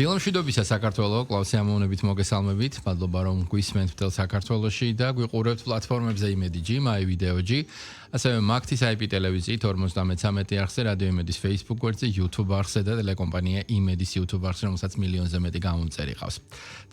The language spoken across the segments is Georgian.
დილამშვიდობისა საქართველო, კლავსი ამოვნებით მოგესალმებით. მადლობა რომ გვისმენთ მთელ საქართველოში და გვიყურებთ პლატფორმებზე იმედი.gi, my video.gi, ასევე მაგთის IP ტელევიზიით 53 არხზე, რადიო იმედის Facebook გვერდზე, YouTube არხზე და ტელეკომპანია იმედის YouTube არხზე, რომელსაც მილიონზე მეტი გამომწერი ყავს.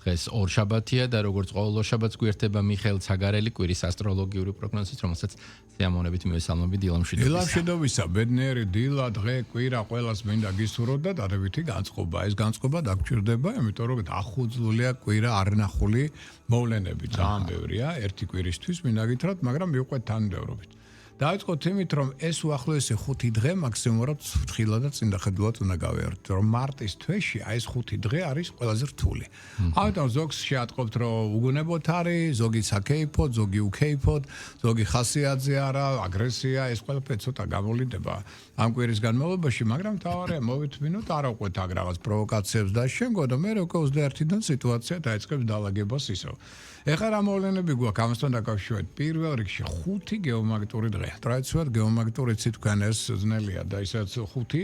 დღეს ორშაბათია და როგორც ყოველ ორშაბათს გვერდება მიხეილ ცაგარელი კვირის ასტროლოგიური პროგნოზით, რომელსაც ამოვნებით მივესალმებით. დილამშვიდობისა, ბედნიერი დილა, დღე, კვირა, ყველას მინდა გისურვოთ და დადებითი განწყობა. ეს განწყობა დაგჭირდება, იმიტომ რომ ახუძლულია კვირა არნახული მოვლენები, ძალიან ბევრია, ერთი კვირისთვის მინდა გითხრათ, მაგრამ მივყვეთ თანმიმდევრობით. დაიწყოთ იმით, რომ ეს უახლოესი 5 დღე მაქსიმუმად ფრთხილად და წინდახედულად უნდა გავიაროთ, რომ მარტის თვეში აი ეს 5 დღე არის ყველაზე რთული. ამიტომ ზოგს შეატყობთ, რომ უგუნებოდ არის, ზოგი საკეიფოდ, ზოგი უკეიფოდ, ზოგი ხასიათზე არა, აგრესია, ეს ყველაფერი ცოტა გამოვლინდება ამ კვირის განმავლობაში, მაგრამ თავარია მოვითმინოთ, არ აყვეთ აქ რაღაც პროვოკაციებს და შემდგომ და მე უკვე 21-დან სიტუაცია დაიწყებს დაალაგებას ისევ. ეხლა რა მოვლენები გვაქვს ამასთან დაკავშირებით? პირველ რიგში 5 გეომაგნიტური დღე. ტრადიციულად გეომაგნიტური ციტქვენ ეს ძნელია და ისაც 5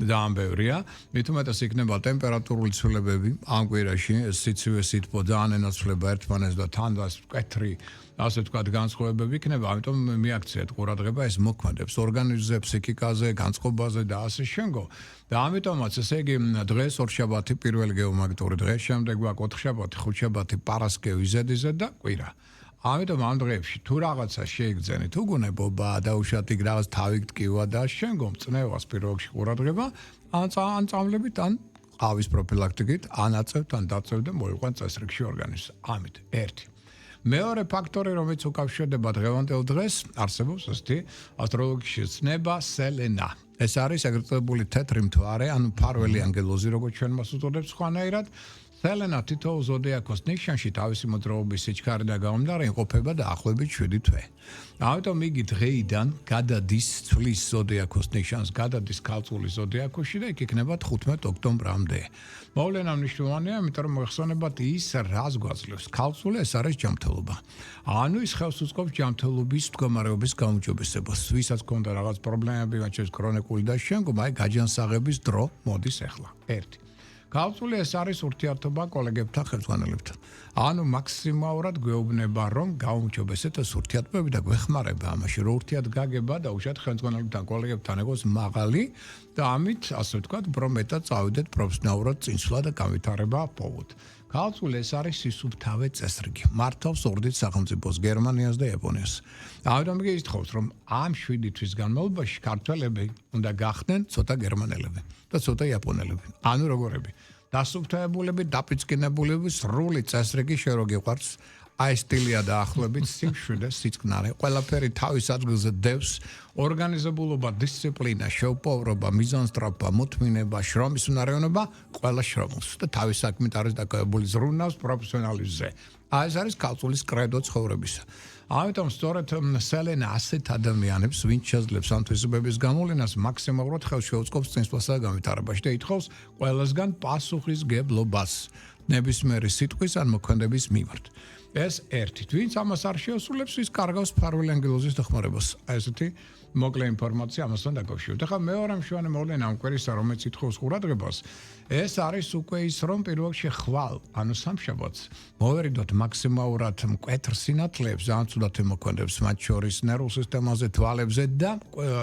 ძალიან ბევრია. მით უმეტეს იქნება ტემპერატურული ცვლილებები ამ კვირაში, სიცივე სითბო ძალიან ენაცვლება ერთმანეთს და თანდაც მკვეთრი ასე ვთქვათ განსხვავებები იქნება, ამიტომ მიაქციეთ ყურადღება, ეს მოქმედებს ორგანიზმზე, ფსიქიკაზე, განწყობაზე და ასე შემდგომ. და ამიტომაც ესე იგი დღეს ორშაბათი პირველი გეომაგნიტური დღე, შემდეგ გვაქვს ოთხშაბათი, ხუთშაბათი, პარასკევი, ზედიზედ და კვირა. ამიტომ ამ დღეებში თუ რაღაცა შეიგრძენით, უგუნებობა, დაუშვათ იქ რაღაც თავი გტკივა და შემდგომ წნევას პირველ რიგში ყურადღება, ან წამლებით, ან ყავის პროფილაქტიკით, ან აწევთ, ან დაწევთ და მოიყვანთ წესრიგში ორგანიზმს. ამით ერთი. მეორე ფაქტორი, რომელიც უკავშირდება დღევანდელ დღეს, არსებობს ასეთი ასტროლოგიაში ცნება სელენა. ეს არის ეგრეთ წოდებული თეთრი მთვარე, ანუ ფარველი ანგელოზი, როგორც ჩვენ მას უწოდებს სხვანაირად. სელენა თითოეულ ზოდიაქოს ნიშანში თავისი მოძრაობის სიჩქარიდან გამომდინარე იმყოფება დაახლოებით 7 თვე. ამიტომ იგი დღეიდან გადადის ცვლის ზოდიაქოს ნიშანს, გადადის ქალწულის ზოდიაქოში და იქ იქნება 15 ოქტომბრამდე. მოვლენა მნიშვნელოვანია, იმიტომ რომ მოიხსენებათ ის, რას გვაძლევს. ქალწული ეს არის ჯანმრთელობა. ანუ ის ხელს უწყობს ჯანმრთელობის მდგომარეობის გაუმჯობესებას. ვისაც ქონდა რაღაც პრობლემები, მათ შორის ქრონიკული და შემდგომ აი გაჯანსაღების დრო მოდის ახლა. 1. ქალწული ეს არის ურთიერთობა კოლეგებთან, ხელმძღვანელებთან. ანუ მაქსიმალურად გვეუბნება, რომ გაუმჯობესეთ ეს ურთიერთობები და გვეხმარება ამაში, რომ ურთიერთგაგება და უშუალოდ ხელმძღვანელებთან, კოლეგებთან ეგოს მაღალი და ამით, ასე ვთქვათ, პრომეტად წავიდეთ პროფესიონალურად წინსვლა და განვითარება პოვოთ. ქალწული ეს არის სისუფთავე წესრიგი. მართავს ორდით სახელმწიფოს გერმანიას და იაპონიას. ამიტომ იგი ითხოვს, რომ ამ 7 თვის განმავლობაში ქართველები უნდა გახდნენ ცოტა გერმანელები და ცოტა იაპონელები. ანუ როგორები? დასუფთავებულები, დაფიწყინებულები, სრული წესრიგი შენ რო გიყვარს, აი სტილია დაახლოებით სიმშვიდე, სიწყნარე, ყველაფერი თავის ადგილზე დევს, ორგანიზებულობა, დისციპლინა, შეუპოვრობა, მიზანსტრაფა, მოთმინება, შრომის უნარიანობა, ყველა შრომობს და თავის საქმით არის დაკავებული ზრუნავს პროფესიონალიზმზე. ეს არის ქალწულის კრედო ცხოვრებისა. ამიტომ სწორედ სელენა ასეთ ადამიანებს, ვინც შეძლებს ამ თვისებების გამოვლენას, მაქსიმალურად ხელს შეუწყობს წინსვლასა და განვითარებაში და ითხოვს ყველასგან პასუხისგებლობას ნებისმიერი სიტყვის ან მოქმედების მიმართ. ეს ერთი. ვინც ამას არ შეასრულებს, ის კარგავს ფარველი ანგელოზის დახმარებას. ესეთი მოკლე ინფორმაცია ამასთან დაკავშირებით. ახლა მეორე მშვენიერი მოვლენა ამ კვირისა, რომელიც ითხოვს ყურადღებას, ეს არის უკვე ის, რომ პირველ რიგში ხვალ, ანუ სამშაბათს, მოვერიდოთ მაქსიმალურად მკვეთრ სინათლეებს, ძალიან ცუდად ემოქმედებს მათ შორის ნერვულ სისტემაზე, თვალებზე და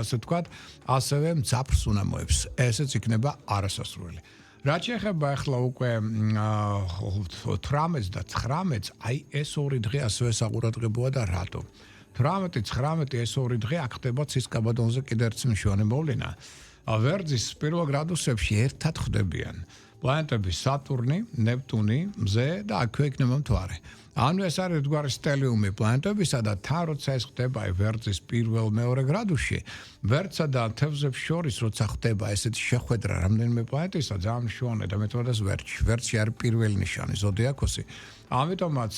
ასე ვთქვათ, ასევე მძაფრ სუნამოებს. ესეც იქნება არასასურველი. რაც შეეხება ახლა უკვე 18 და 19, აი ეს ორი დღე ასევე საყურადღებოა და რატო? 18-19 ეს ორი დღე აქ ხდება ცისკაბადონზე კიდევ ერთ მნიშვნელოვანი მოვლენა. ვერძის პირველ გრადუსებში ერთად ხდებიან პლანეტები სატურნი, ნეპტუნი, მზე და აქვე იქნება მთვარე. ანუ ეს არის ერთგვარი სტელიუმი პლანეტებისა და თან როცა ეს ხდება ვერძის პირველ მეორე გრადუსში, ვერცსა და თევზებს შორის როცა ხდება ესეთი შეხვედრა რამდენიმე პლანეტისა, ძალიან მნიშვნელოვანია და მეტყვადას ვერცში არის პირველი ნიშანი ზოდიაქოსი. ამიტომაც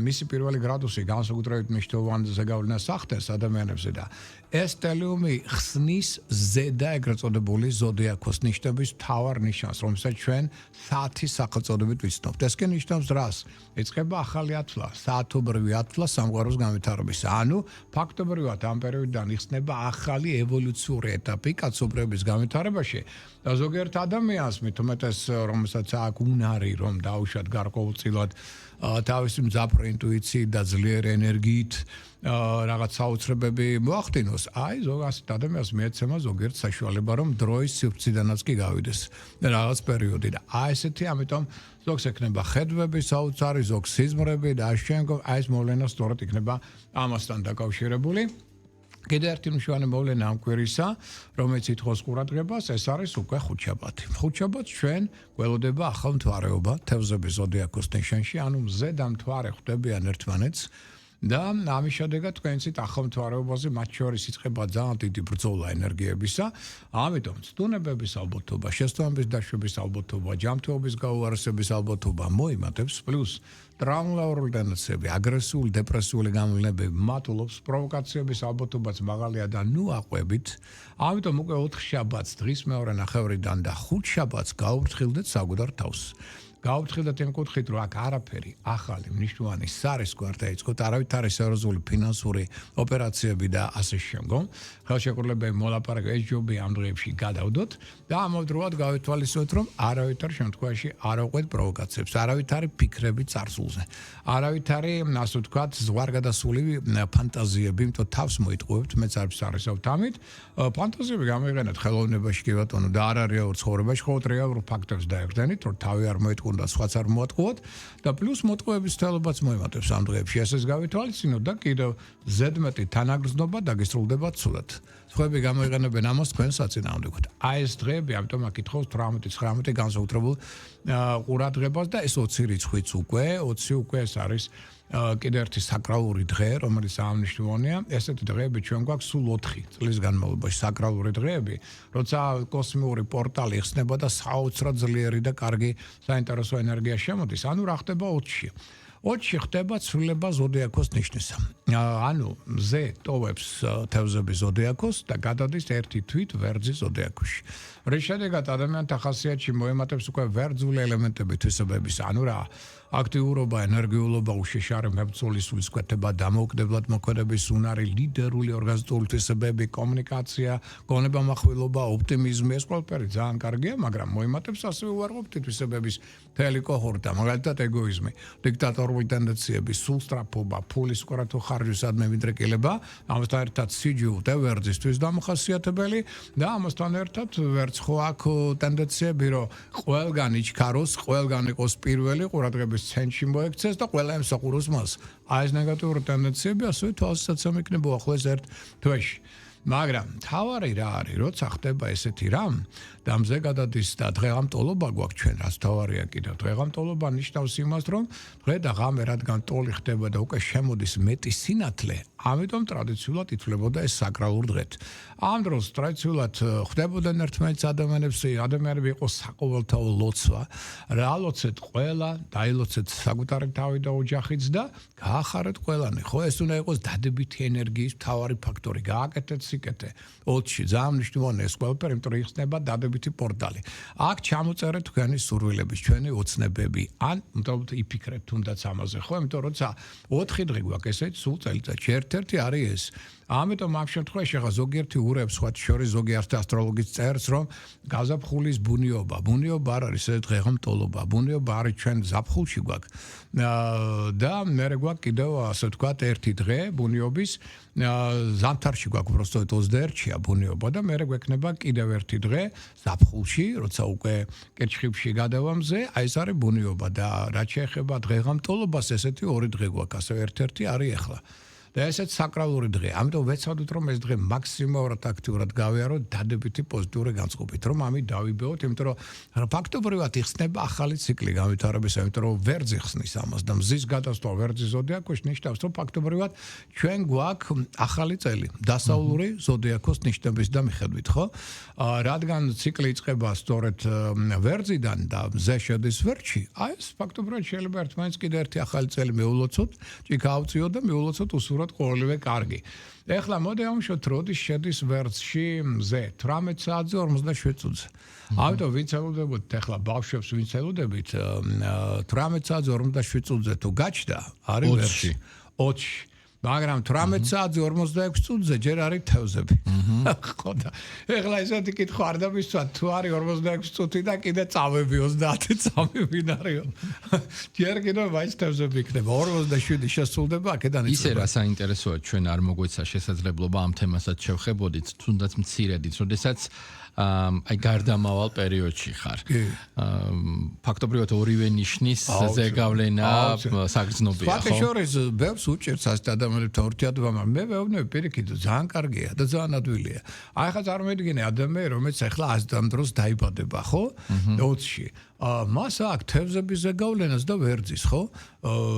მისი პირველი გრადუსი განსაკუთრებით მნიშვნელოვანი ზეგავლენას ახდენს ადამიანებზე და ეს სტელიუმი ხსნის ზედა ეგრეთ წოდებული ზოდიაქოს ნიშნების მთავარ ნიშანს, რომელსაც ჩვენ ჩვენ საათის სახელწოდებით ვიცნობთ. ეს კი ნიშნავს რას? იწყება ახალი ათვლა, საათობრივი ათვლა სამყაროს განვითარების. ანუ ფაქტობრივად ამ პერიოდიდან იხსნება ახალი ევოლუციური ეტაპი კაცობრიობის განვითარებაში. და ზოგიერთ ადამიანს მით უმეტეს რომელსაც აქვს უნარი რომ დაუშვათ გარკვეულწილად თავისი მძაფრი ინტუიციით და ძლიერი ენერგიით რაღაც საოცრებები მოახდინოს. აი ზოგადად ადამიანს მიეცემა ზოგიერთ საშუალება რომ დროის სივრციდანაც კი გავიდეს რაღაც პერიოდი და აი ესეთი ამიტომ ზოგს ექნება ხედვები საოცარი, ზოგს სიზმრები და ამავდროულად აი ეს მოვლენა სწორედ იქნება ამასთან დაკავშირებული. კიდე ერთი მნიშვნელოვანი მოვლენა ამ კვირისა, რომელიც ითხოვს ყურადღებას, ეს არის უკვე ხუთშაბათი. ხუთშაბათს ჩვენ გველოდება ახალ მთვარეობა თევზების ზოდიაქოს ნიშანში, ანუ მზე და მთვარე ხვდებიან ერთმანეთს და ამის შედეგად თქვენცით ახალ მთვარეობაზე მათ შორის იწყება ძალიან დიდი ბრძოლა ენერგიებისა. ამიტომ ცდუნებების ალბათობა, შესაბამის დაშვების ალბათობა, ჯანმრთელობის გაუარესების ალბათობა მოიმატებს პლუს ტრაუმატული ტენდენციები, აგრესიული, დეპრესიული გამოვლენები მატულობს, პროვოკაციების ალბათობაც მაღალია და ნუ აყვებით. ამიტომ უკვე 4 შაბათს დღის მეორე ნახევრიდან და 5 შაბათს გაუფრთხილდეთ საკუთარ თავს. გაუფრთხილდეთ იმ კუთხით, რომ აქ არაფერი ახალი მნიშვნელოვანი სარისკო არ დაიწყოთ, არავითარი სერიოზული ფინანსური ოპერაციები და ასე შემდგომ. ხელშეკრულებები მოლაპარაკება ეს ჯობი ამ დღეებში გადავდოთ და ამავდროულად გავითვალისწინოთ, რომ არავითარ შემთხვევაში არ აყვეთ პროვოკაციებს, არავითარი ფიქრები წარსულზე. არავითარი, ასე ვთქვათ, ზღვარგადასული ფანტაზიები, იმიტომ თავს მოიტყუებთ, მეც არის ამით. ფანტაზიები გამოიყენეთ ხელოვნებაში კი ბატონო და არ არის რეალურ ცხოვრებაში, ხოლმე რეალურ ფაქტებს დაეხდენით, რომ თავი არ მოიტყუებთ და სხვაც არ მოატყუოთ და პლუს მოტყუების თელობაც მოიმატებს ამ დღეებში. ესეც გავითვალისწინოთ და კიდევ ზედმეტი თანაგრძნობა დაგისრულდება ცუდად. სხვები გამოიყენებენ ამას თქვენ საწინააღმდეგოდ. აი ეს დღეები, ამიტომ აქ ითხოვს 18-19 განსაკუთრებულ ყურადღებას და ეს 20 რიცხვიც უკვე, 20 უკვე ეს არის კიდე ერთი საკრალური დღე, რომელიც აღნიშნულია. ესეთი დღეები ჩვენ გვაქვს სულ 4 წლის განმავლობაში საკრალური დღეები, როცა კოსმიური პორტალი იხსნება და საოცრად ძლიერი და კარგი საინტერესო ენერგია შემოდის. ანუ რა ხდება 20-ში? 20-ში ხდება ცვლილება ზოდიაქოს ნიშნისა. ანუ მზე ტოვებს თევზების ზოდიაქოს და გადადის ერთი თვით ვერძის ზოდიაქოში. რის შედეგად ადამიანთა ხასიათში მოემატებს უკვე ვერძული ელემენტები თვისებების, ანუ რა აქტიურობა, ენერგიულობა, უშეშარე მებრძოლის სულისკვეთება, დამოუკიდებლად მოქმედების უნარი, ლიდერული ორგანიზებული თვისებები, კომუნიკაცია, გონებამახვილობა, ოპტიმიზმი, ეს ყველაფერი ძალიან კარგია, მაგრამ მოიმატებს ასევე უარყოფითი თვისებების მთელი კოჰორტა, მაგალითად ეგოიზმი, დიქტატორული ტენდენციები, სულსწრაფობა, ფულის უკრათო ხარჯვისადმი მიდრეკილება, ამასთან ერთად სიჯუ და ვერძისთვის დამახასიათებელი და ამასთან ერთად ვერც ხო აქ ტენდენციები, რომ ყველგან იჩქაროს, ყველგან იყოს პირველი ყურადღების ცენტრში მოექცეს და ყველა ემსახუროს მას. აი ეს ნეგატიური ტენდენციები ასევე თვალსაჩინო იქნება ახლოს ერთ თვეში. მაგრამ თავარი რა არის, როცა ხდება ესეთი რამ და მზე გადადის და დღეღამტოლობა გვაქვს ჩვენ, რაც თავარია კიდევ. დღეღამტოლობა ნიშნავს იმას, რომ დღე და ღამე რადგან ტოლი ხდება და უკვე შემოდის მეტი სინათლე, ამიტომ ტრადიციულად ითვლებოდა ეს საკრალურ დღეთ. ამ დროს ტრადიციულად ხდებოდნენ ერთმანეთს ადამიანები იყო საყოველთაო ლოცვა. რა ლოცეთ ყველა, დაილოცეთ საკუთარი თავი და ოჯახიც და გაახარეთ ყველანი. ხო, ეს უნდა იყოს დადებითი ენერგიის მთავარი ფაქტორი. გააკეთეთ სიკეთე. 20-ში ძალიან მნიშვნელოვანია ეს ყველაფერი, იმიტომ რომ იხსნება დადებითი პორტალი. აქ ჩამოწერეთ თქვენი სურვილების, ჩვენი ოცნებები, ან უბრალოდ იფიქრეთ თუნდაც ამაზე, ხო? იმიტომ რომ 4 დღე გვაქვს ესეც სულ წელიწადში. ერთ-ერთი არის ეს. ამიტომ ამ შემთხვევაში ახლა ზოგიერთი ურევს სხვა შორის ზოგიერთი ასტროლოგის წერს, რომ გაზაფხულის ბუნიობა. ბუნიობა არ არის ეს დღეღამტოლობა. ბუნიობა არის ჩვენ ზაფხულში გვაქვს. და მერე გვაქვს კიდევ ასე ვთქვათ ერთი დღე ბუნიობის ზამთარში გვაქვს უბრალოდ 21-ია ბუნიობა და მერე გვექნება კიდევ ერთი დღე ზაფხულში, როცა უკვე კერჩხიბში გადავამზე, აი ეს არის ბუნიობა და რაც შეეხება დღეღამტოლობას, ესეთი 2 დღე გვაქვს, ასევე ერთ-ერთი არის ახლა. და ესეც საკრალური დღე. ამიტომ ვეცადოთ, რომ ეს დღე მაქსიმალურად აქტიურად გავიაროთ დადებითი პოზიტიური განწყობით, რომ ამით დავიბეოთ, იმიტომ რომ ფაქტობრივად იხსნება ახალი ციკლი განვითარებისა, იმიტომ რომ ვერძი ხსნის ამას და მზის გადასვლა ვერძის ზოდიაქოში ნიშნავს, რომ ფაქტობრივად ჩვენ გვაქვს ახალი წელი, დასავლური ზოდიაქოს ნიშნების და მიხედვით, ხო? რადგან ციკლი იწყება სწორედ ვერძიდან და მზე შედის ვერძში, აი ეს ფაქტობრივად შეიძლება ერთმანეთს კიდე ერთი ახალი წელი მეულოცოთ, ჭიქა ავწიოთ და მეულოცოთ უსურვოთ გისურვოთ ყოველივე კარგი. ეხლა მოდი ამშვიდ როდის შედის ვერსში მზე 18 საათზე 47 წუთზე. ამიტომ ვინც ელოდებოდით ეხლა ბავშვებს ვინც ელოდებით 18 საათზე 47 წუთზე თუ გაჩნდა არის ვერსში 20-ში. მაგრამ 18 საათზე 46 წუთზე ჯერ არის თევზები. ხო და ეხლა ესეთი კითხვა არ დამისვა თუ არის 46 წუთი და კიდე წავები 30 წავი ვინ არისო. ჯერ კიდე ვაიც თევზები იქნება 47 შესრულდება აქედან ისე რა საინტერესოა ჩვენ არ მოგვეცა შესაძლებლობა ამ თემასაც შევხებოდით თუნდაც მცირედით, როდესაც აი გარდამავალ პერიოდში ხარ. ფაქტობრივად ორივე ნიშნის ზეგავლენა საგრძნობია, ხო? ფაქტი შორის ბევრს უჭერს ასეთ ადამიანებთან ურთიერთობა, მაგრამ მე ვეუბნები პირიქით ძალიან კარგია და ძალიან ადვილია. აი ხა წარმოიდგინე ადამიანი რომელიც ახლა 100 დროს დაიბადება, ხო? 20-ში. მას აქვს თევზების ზეგავლენას და ვერძის, ხო?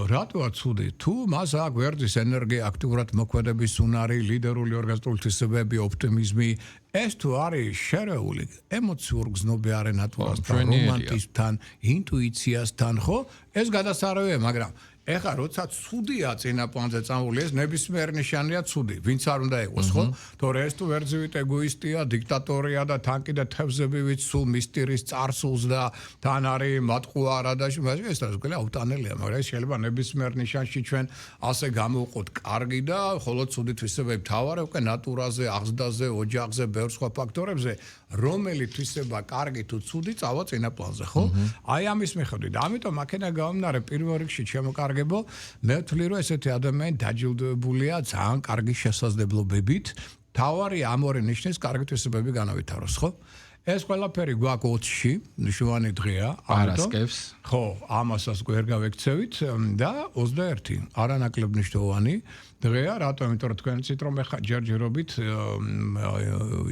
რატოა ცუდი? თუ მას აქვს ვერძის ენერგია, აქტიურად მოქმედების უნარი, ლიდერული ორგანიზებული თვისებები, ოპტიმიზმი, ეს თუ არის შერეული ემოციურ გზნობიარე ნატურასთან, რომანტიზმთან, ინტუიციასთან, ხო? ეს გადასარევია, მაგრამ ეხლა როცა ცუდია წინაპლანზე წამული ეს ნებისმიერ ნიშანია ცუდი, ვინც არ უნდა იყოს, ხო? თორე ეს თუ ვერძივით ეგოისტია, დიქტატორია და თან კიდე თევზებივით სულ მისტირის წარსულს და თან არის მატყუარა და ეს რა ზოგადად აუტანელია, მაგრამ ეს შეიძლება ნებისმიერ ნიშანში ჩვენ ასე გამოვყოთ კარგი და ხოლო ცუდი თვისებები თავარი უკვე ნატურაზე, აღზრდაზე, ოჯახზე, ბევრ სხვა ფაქტორებზე, რომელი თვისება კარგი თუ ცუდი წავა წინაპლანზე, ხო? აი ამის მიხედვით. ამიტომ აქედა გამომდინარე პირველ რიგში ჩემოკარგებო, მე ვთვლი რომ ესეთი ადამიანი დაჯილდოებულია ძალიან კარგი შესაძლებლობებით, თავარი ამ ორი ნიშნის კარგი თვისებები განავითაროს, ხო? ეს ყველაფერი გვაქვს 20-ში, მნიშვნელოვანი დღეა, არასკევს. ხო, ამასაც ვერ გავექცევით და 21 არანაკლებ მნიშვნელოვანი დღეა, რატომ? იმიტომ რომ თქვენ იცით რომ ეხა ჯერჯერობით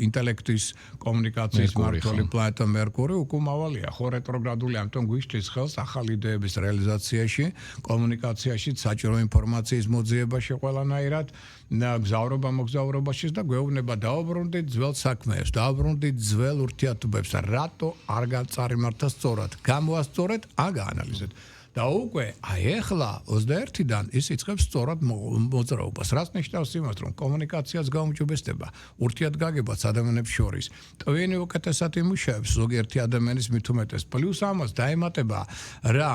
ინტელექტის კომუნიკაციის მმართველი პლანეტა მერკური უკუმავალია, ხო რეტროგრადული, ამიტომ გვიშლის ხელს ახალი იდეების რეალიზაციაში, კომუნიკაციაში, საჭირო ინფორმაციის მოძიებაში ყველანაირად, მოგზაურობაშიც და გვეუბნება დაუბრუნდით ძველ საქმეებს, დაუბრუნდით ძველ ურთიერთობებს, რატო არ გაწარიმართა სწორად, გამოასწორეთ, აგაანალიზეთ. და უკვე აი ახლა 21-დან ის იწყებს სწორად მოძრაობას. რაც ნიშნავს იმას, რომ კომუნიკაციას გაუმჯობესდება, ურთიერთგაგებაც ადამიანებს შორის. ტვინი უკეთესად იმუშავებს ზოგიერთი ადამიანის მით უმეტეს. პლუს ამას დაემატება რა,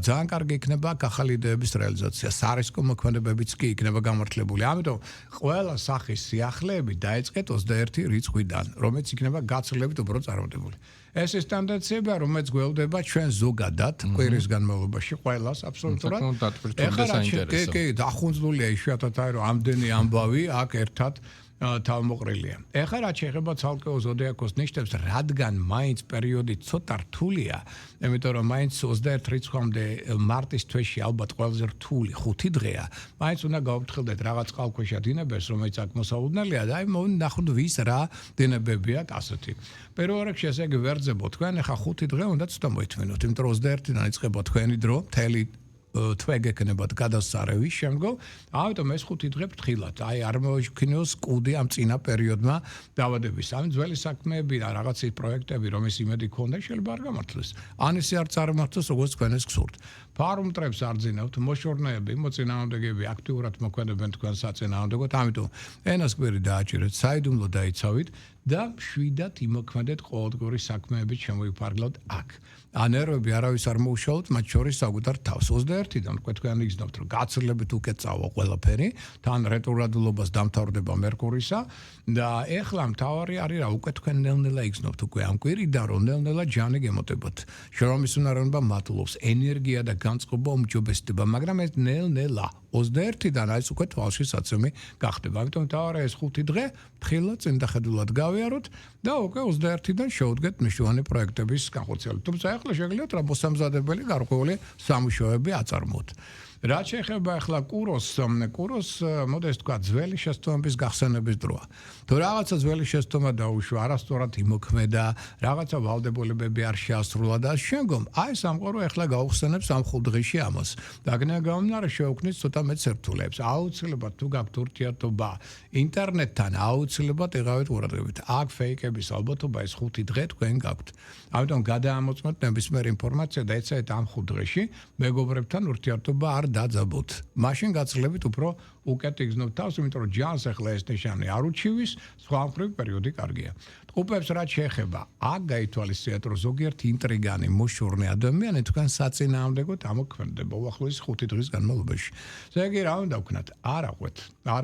ძალიან კარგი იქნება ახალი იდეების რეალიზაცია. სარისკო მოქმედებებიც კი იქნება გამართლებული. ამიტომ ყველა სახის სიახლეები დაიწყეთ 21 რიცხვიდან, რომელიც იქნება გაცილებით უფრო წარმატებული. ეს ის ტენდენციაა, რომელიც გვეუბნება ჩვენ ზოგადად კვირის განმავლობაში ყველას აბსოლუტურად. კი, დახუნძლულია იშვიათად აი რომ ამდენი ამბავი აქ ერთად თავმოყრილია. ეხლა რაც შეეხება ცალკეულ ზოდიაქოს ნიშნებს, რადგან მაინც პერიოდი ცოტა რთულია, იმიტომ რომ მაინც 21 რიცხვამდე მარტის თვეში ალბათ ყველაზე რთული 5 დღეა, მაინც უნდა გავფრთხილდეთ რაღაც წყალქვეშა დინებებს, რომელიც აქ მოსაუბრნელია და აი ნახოთ ვის რა დინებები აქვს ასეთი. პირველ რიგში ესე იგი ვერძებო თქვენ, ეხლა 5 დღე უნდა ცოტა მოითმინოთ, იმიტომ რომ 21-დან იწყება თქვენი დრო, მთელი თვე გეკნებათ გადასარევის შემდგომ, ამიტომ ეს 5 დღე ფრთხილად. აი არ მოიქნიოს კუდი ამ წინა პერიოდმა დავადების. ამ ძველი საქმეები და რაღაცი პროექტები, რომის იმედი ქონდა, შეიძლება არ გამართლეს. ან ისე არ წარმართოს, როგორც თქვენ ეს გსურთ. ფარუმტრებს არ ძინავთ, მოშორნეები, მოწინააღმდეგეები აქტიურად მოქმედებენ თქვენ საწინააღმდეგოდ, ამიტომ ენასკვერი დააჭირეთ, საიდუმლო დაიცავით და შვიდად იმოქმედეთ ყოველდღიური საქმეებით შემოიფარგლოთ აქ. ანერვები არავის არ მოუშავოთ, მათ შორის საკუთარ თავს. 21-დან უკვე თქვენ იგრძნობთ, რომ გაცილებით უკეთ წავა ყველაფერი, თან რეტროგრადულობას დამთავრდება მერკურისა და ეხლა მთავარი არის რა, უკვე თქვენ ნელ-ნელა იგრძნობთ უკვე ამ კვირიდან, რომ ნელ-ნელა ჯანი გემოტებათ. შრომის უნარიანობა მატულობს, ენერგია და განწყობა უმჯობესდება, მაგრამ ეს ნელ-ნელა 21-დან აი უკვე თვალში საცემი გახდება. ამიტომ მთავარია ეს 5 დღე ფრთხილად წინდახედულად გავიაროთ და უკვე 21-დან შევდგეთ მნიშვნელოვანი პროექტების განხორციელებას. თუმცა ახლა შეგიძლიათ რა მოსამზადებელი გარკვეული სამუშაოები აწარმოოთ. რაც შეეხება ახლა კუროს, მოდი ეს თქვა ძველი შეცდომების გახსენების დროა. თუ რაღაცა ძველი შეცდომა დაუშვა, არასწორად იმოქმედა, რაღაცა ვალდებულებები არ შეასრულა და შემდგომ აი სამყარო ახლა გაუხსენებს ამ 5 დღეში ამას. და აქედან გამომდინარე შევქმნით ცოტა მეტ სირთულეებს. აუცილებლად თუ გაქვთ ურთიერთობა ინტერნეტთან, აუცილებლად იღავით ყურადღებით. აქ ფეიკების ალბათობა ეს 5 დღე თქვენ გაქვთ. ამიტომ გადაამოწმოთ ნებისმიერ ინფორმაცია და ეცადეთ ამ 5 დღეში მეგობრებთან ურთიერთობა არ დაძაბოთ. მაშინ გაცილებით უფრო უკეთ იგზნობ თავს, იმიტომ რომ ჯანს ახლა ეს ნიშანი არ უჩივის, სხვა მხრივ პერიოდი კარგია. ტყუპებს რაც შეეხება, აქ გაითვალისწინეთ, რომ ზოგიერთი ინტრიგანი, მოშორნე ადამიანი თქვენ საწინააღმდეგოდ ამოქმედება უახლოესი 5 დღის განმავლობაში. ესე იგი, რა უნდა ვქნათ? არ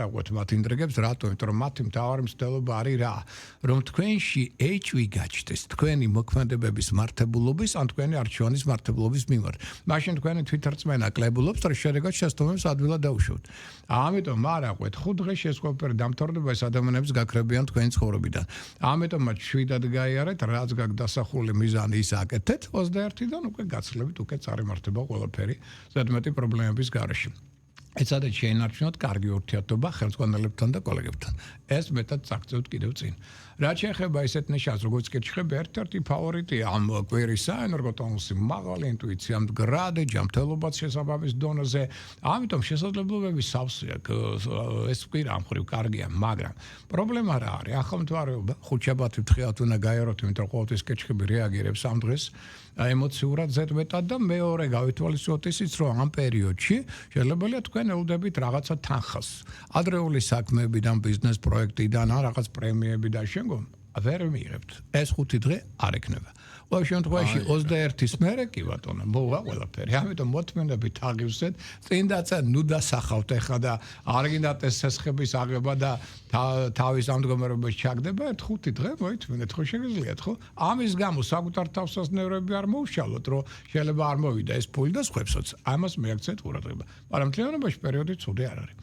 აღვეთ მათ ინტრიგებს, რატომ? იმიტომ რომ მათი მთავარი მცდელობა არის რა? რომ თქვენში HV გაჩნდეს თქვენი მოქმედებების მართებულობის ან თქვენი არჩევანის მართებულობის მიმართ. მაშინ თქვენი თვითრწმენა კლებულობს, რომ შედეგად შეცდომებს ადვილად დაუშვოთ. ამიტომ არ აღვეთ 5 დღეში ეს ყველაფერი დამთავრდება, ეს ადამიანებს გაქრებიან თქვენი ცხოვრებიდან. ამიტომ მათ შვიდად გაიარეთ, რაც გაქვს დასახული მიზანი ის აკეთეთ, 21-დან უკვე გაცილებით უკეთ წარიმართება ყველაფერი ზედმეტი პრობლემების გარეშე. ეცადეთ შეინარჩუნოთ კარგი ურთიერთობა ხელმძღვანელებთან და კოლეგებთან. ეს მეტად წაგწევთ კიდევ წინ. რაც შეეხება ისეთ ნიშანს, როგორც კითხები, ერთ-ერთი ფავორიტია ამ კვირისა, ენერგოტონუსი, მაღალი ინტუიცია, მდგრადი ჯანმრთელობაც შესაბამის დონეზე. ამიტომ შესაძლებლობები სავსეა, ეს კვირა ამ ხრივ კარგია, მაგრამ პრობლემა რა არის? ახალმთვარეობა, ხუთშაბათი ფრთხილად უნდა გაიაროთ, იმიტომ რომ ყოველთვის კითხები რეაგირებს ამ დღეს ემოციურად ზედმეტად და მეორე გავითვალისწინოთ ისიც, რომ ამ პერიოდში შესაძლებელია თქვენ ელოდებით რაღაცა თანხას. ადრეული საქმეებიდან, ბიზნეს პროექტიდან, ან რაღაც პრემიები და შემდგომ ვერ მიიღებთ. ეს 5 დღე არ ექნება. ყოველ შემთხვევაში 21-ის მერე კი ბატონო, მოვა ყველაფერი. ამიტომ მოთმინდებით აღივსეთ, წინ დაცა ნუ დასახავთ ეხლა და არ გინდათ ეს სესხების აღება და თავის ამდგომარეობაში ჩაგდება, 5 დღე მოითმინეთ, ხო შეგიძლიათ, ხო? ამის გამო საკუთარ თავსას ნერვები არ მოუშალოთ, რომ შეიძლება არ მოვიდა ეს ფული და სხვებსაც. ამას მიაქცეთ ყურადღება. მაგრამ მთლიანობაში პერიოდი ცუდი არ არის.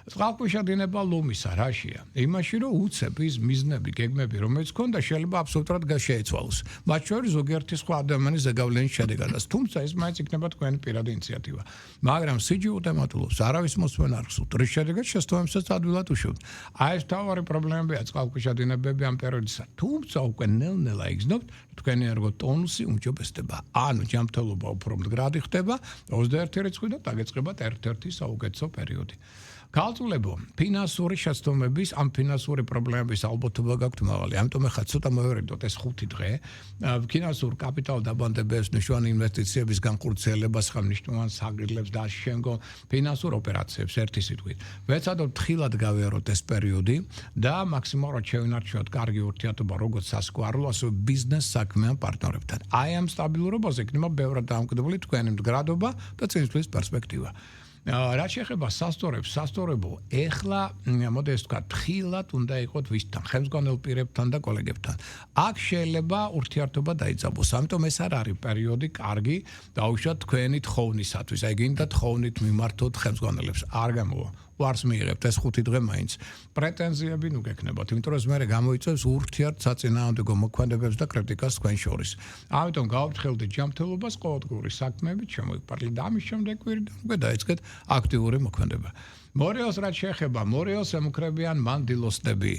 წყალქვეშა დინება ლომისა რაშია? იმაში, რომ უცებ ის მიზნები, გეგმები, რომელიც ქონდა, შეიძლება აბსოლუტურად შეეცვალოს. მათ შორის ზოგიერთი სხვა ადამიანის ზეგავლენის შედეგადაც. თუმცა ეს მაინც იქნება თქვენი პირადი ინიციატივა. მაგრამ სიჯი უტემატულობს, არავის მოსმენ არ ხსოვთ, რის შედეგად შეცდომებსაც ადვილად უშვებთ. აი ეს თავარი პრობლემებია წყალქვეშა დინებები ამ პერიოდისა. თუმცა უკვე ნელ-ნელა იგრძნობთ, თქვენი ენერგოტონუსი უმჯობესდება. ანუ ჯანმრთელობა უფრო მდგრადი ხდება, 21 რიცხვიდან დაგეწყებათ ერთ-ერთი საუკეთესო პერიოდი. ქალწულებო, ფინანსური შეცდომების, ამ ფინანსური პრობლემების ალბათობა გაქვთ მაღალი. ამიტომ ახლა ცოტა მოვერიდოთ ეს 5 დღე. ფინანსურ კაპიტალ დაბანდებებს, მნიშვნელოვანი ინვესტიციების განხორციელებას, ხალხმნიშნავან საგრილებს და შემდგომ ფინანსურ ოპერაციებს ერთი სიტყვით. ვეცადოთ თხილად გავიაროთ ეს პერიოდი და მაქსიმალურად შევინარჩუნოთ კარგი ურთიერთობა როგორც სასკვარო, ასევე ბიზნეს საქმიან პარტნიორებთან. აი ამ სტაბილურობაზე იქნება ბევრად დამოკიდებული თქვენი მდგრადობა და წინსვლის პერსპექტივა. რაც შეეხება სასწორებს, სასწორებო, ეხლა მოდი ეს ვთქვა, თხილად უნდა იყოთ ვისთან, ხელმძღვანელ პირებთან და კოლეგებთან. აქ შეიძლება ურთიერთობა დაიძაბოს. ამიტომ ეს არ არის პერიოდი კარგი დაუშვათ თქვენი თხოვნისათვის. აი გინდა თხოვნით მიმართოთ ხელმძღვანელებს. არ გამოვა. ვარს მიიღებთ ეს 5 დღე მაინც. პრეტენზიები ნუ გექნებათ, იმიტომ რომ მე გამოიწევს ურთიერთ საწინააღმდეგო მოქმედებებს და კრიტიკას თქვენ შორის. ამიტომ გავაფრთხილდით ჯანმრთელობას, ყოველდღიური საქმეებით შემოიფარგლეთ და ამის შემდეგ კვირიდან უკვე დაიწყეთ აქტიური მოქმედება. მორიელს რაც შეეხება, მორიელს ემუქრებიან მანდილოსნები.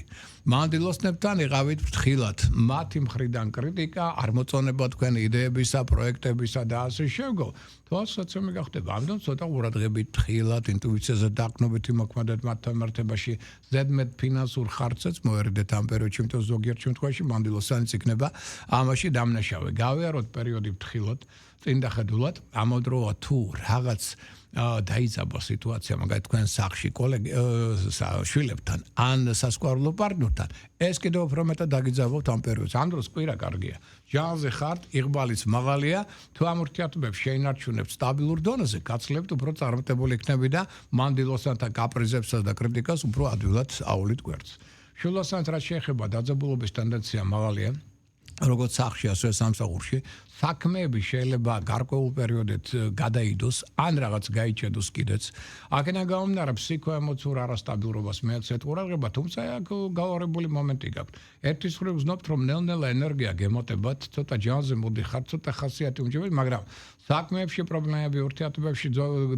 მანდილოსნებთან იყავით ფრთხილად. მათი მხრიდან კრიტიკა, არ მოწონება თქვენი იდეებისა, პროექტებისა და ასე შემდგომ. თვალსაცემი გახდება. ამიტომ ცოტა ყურადღებით, ფრთხილად, ინტუიციაზე დაყრდნობით მოქმედეთ მათთან მიმართებაში. ზედმეტ ფინანსურ ხარჯზეც მოერიდეთ ამ პერიოდში, იმიტომ ზოგიერთ შემთხვევაში მანდილოსანიც იქნება ამაში დამნაშავე. გავიაროთ პერიოდი ფრთხილად, წინდახედულად, ამავდროულად თუ რაღაც დაიძაბა სიტუაცია, მაგალითად თქვენ სახლში შვილებთან ან სასკვარლო პარტნიორთან, ეს კიდევ უფრო მეტად დაგიძაბოთ ამ პერიოდს. ამ დროს კვირა კარგია. ჟანზე ხართ, იღბალიც მაღალია, თუ ამ ურთიერთობებს შეინარჩუნებთ სტაბილურ დონეზე, გაცლებთ უფრო წარმატებული იქნები და მანდილოსანთა კაპრიზებსა და კრიტიკას უფრო ადვილად აუვლით გვერდს. შვილოსანთ რაც შეეხება დაძაბულობის ტენდენცია მაღალია, როგორც სახლში, ასევე სამსახურში, საქმეები შეიძლება გარკვეულ პერიოდით გადაიდოს, ან რაღაც გაიჭედოს კიდეც. აქედან გამომდინარე, ფსიქოემოციურ არასტაბილურობას მიაქცეთ ყურადღება, თუმცა აქ გავარებული მომენტი გაქვთ. ერთის მხრივ ვზნობთ, რომ ნელ-ნელა ენერგია გემოტებათ, ცოტა ჯანზე მოდიხართ, ცოტა ხასიათი უმჯობესდება, მაგრამ საქმეებში პრობლემები, ურთიერთობებში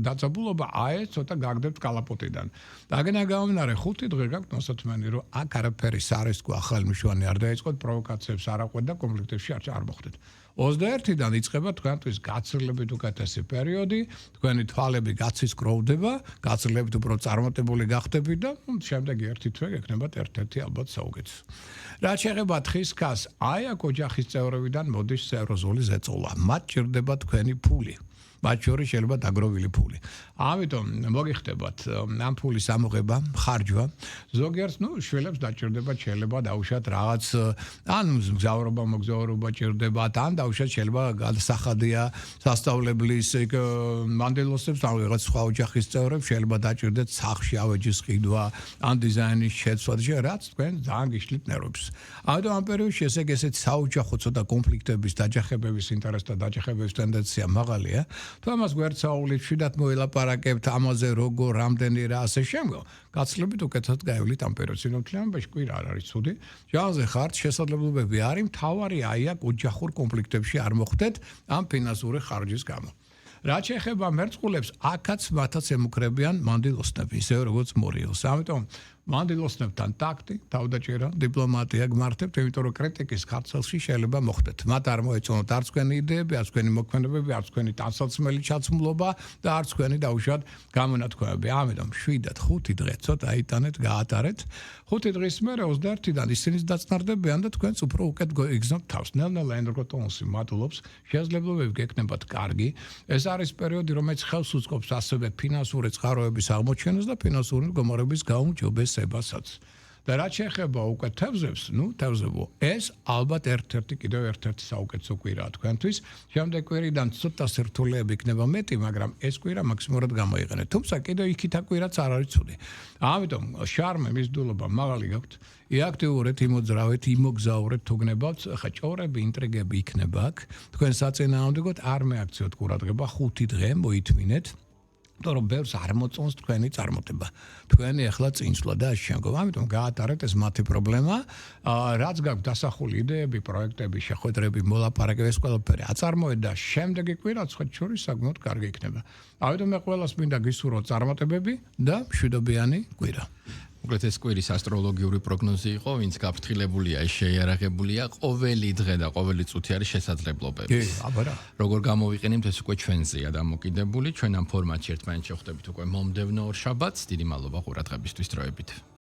დაძაბულობა, აი ცოტა გაგდებთ კალაპოტიდან. აქედან გამომდინარე, 5 დღე გაქვთ მოსათმენი, რომ აქ არაფერი სარისკო ახალი მნიშვნელოვანი არ დაიწყოთ, პროვოკაციებს არ აყვეთ და კონფლიქტებში არ მოხვდეთ. 21-დან იწყება თქვენთვის გაცილებით უკეთესი პერიოდი, თქვენი თვალები გაცის გროვდება, გაცილებით უფრო წარმატებული გახდებით და შემდეგი ერთი თვე გექნებათ ერთ-ერთი ალბათ საუკეთესო. რაც შეეხება თხის ქას, აი აქ ოჯახის წევრებიდან მოდის სერიოზული ზეწოლა. მათ ჭირდება თქვენი ფული. მათ შორის შეიძლება დაგროვილი ფული. ამიტომ მოგიხდებათ ამ ფულის ამოღება, ხარჯვა. ზოგიერთს შველებს დაჭირდება შეიძლება დაუშვათ რაღაც ან მოგზაურობა ჭირდებათ, ან დაუშვათ შეიძლება გადასახადია სასწავლებლის მანდილოსებს, ან რაღაც სხვა ოჯახის წევრებს შეიძლება დაჭირდეთ სახლში ავეჯის ყიდვა, ან დიზაინის შეცვლა, რაც თქვენ ძალიან გიშლით ნერვებს. ამიტომ ამ პერიოდში ესე საოჯახო ცოტა კონფლიქტების, დაჯახებების ინტერესთა დაჯახებების ტენდენცია მაღალია. თუ ამას გვერდსაუგლით შედათ მოელაპარაკებთ ამაზე როგორ, რამდენი რა ასე შემდგომ, გაცლებით უკეთად გაივლით ამ პერიოდს. თლიანობაში კვირა არ არის ცუდი. ჯანზე ხართ, შესაძლებლობები არის, მთავარი აია ოჯახურ კონფლიქტებში არ მოხვდეთ ამ ფინანსური ხარჯის გამო. რაც შეეხება მერწყულებს, აქაც მათაც ემუქრებიან მანდილოსნები, ისევე როგორც მორიელს. ამიტომ მანდილოსნებთან ტაქტი, თავდაჭერა, დიპლომატია გმართებთ, იმიტომ რომ კრიტიკის ხარცელში შეიძლება მოხდეთ. მათ არ მოეწონოთ არც თქვენი იდეები, არც თქვენი მოქმედებები, არც თქვენი ტანსაცმელი ჩაცმულობა და არც თქვენი დაუშვათ გამონათქვამები. ამიტომ 7-5 დღე ცოტა აიტანეთ, გაატარეთ. 5 დღის მერე 21-დან ისინიც დაწნარდებიან და თქვენც უფრო უკეთ იგზნობთ თავს. ნელ-ნელა ენერგოტონუსი მატულობს, შესაძლებლობები გექნებათ კარგი. ეს არის პერიოდი, რომელიც ხელს უწყობს ასევე ფინანსური წყაროების აღმოჩენას და ფინანსური მდგომარეობის გაუმჯობესებასაც. და რაც შეეხება უკვე თევზებს, თევზებო, ეს ალბათ კიდევ ერთ-ერთი საუკეთესო კვირაა თქვენთვის. შემდეგ კვირიდან ცოტა სირთულეები იქნება მეტი, მაგრამ ეს კვირა მაქსიმალურად გამოიყენეთ. თუმცა კიდევ იქითა კვირაც არ არის ცუდი. ამიტომ შარმე მისდულობა მაღალი გაქვთ. აქტიურეთ, იმოძრავეთ, იმოგზაურეთ, თუ გნებავთ, ხა ჭორები, ინტრიგები იქნება აქ. თქვენ საწინააღმდეგოდ არ მეაქციოთ ყურადღება 5 დღე მოითმინეთ. რომ ბევრს არ მოწონს თქვენი წარმატება. თქვენი ახლა წინსვლა და შემდგომ. ამიტომ გაატარეთ ეს მათი პრობლემა. რაც გაქვთ დასახული იდეები, პროექტები, შეხვედრები, მოლაპარაკებები, ეს ყველაფერი აწარმოეთ და შემდეგი კვირა სხვა შორის საკმაოდ კარგი იქნება. ამიტომ მე ყველას მინდა გისურვოთ წარმატებები და მშვიდობიანი კვირა. უბრალოდ ეს კვირის ასტროლოგიური პროგნოზი იყო, ვინც გაფრთხილებულია, შეიარაღებულია, ყოველი დღე და ყოველი წუთი არის შესაძლებლობები. კი, აბარა. როგორ გამოვიყენებთ ეს უკვე ჩვენზეა დამოკიდებული, ჩვენ ამ ფორმატში ერთმანეთს შევხვდებით უკვე მომდევნო ორ შაბათს. დიდი მადლობა ყურადღებისთვის, დროებით.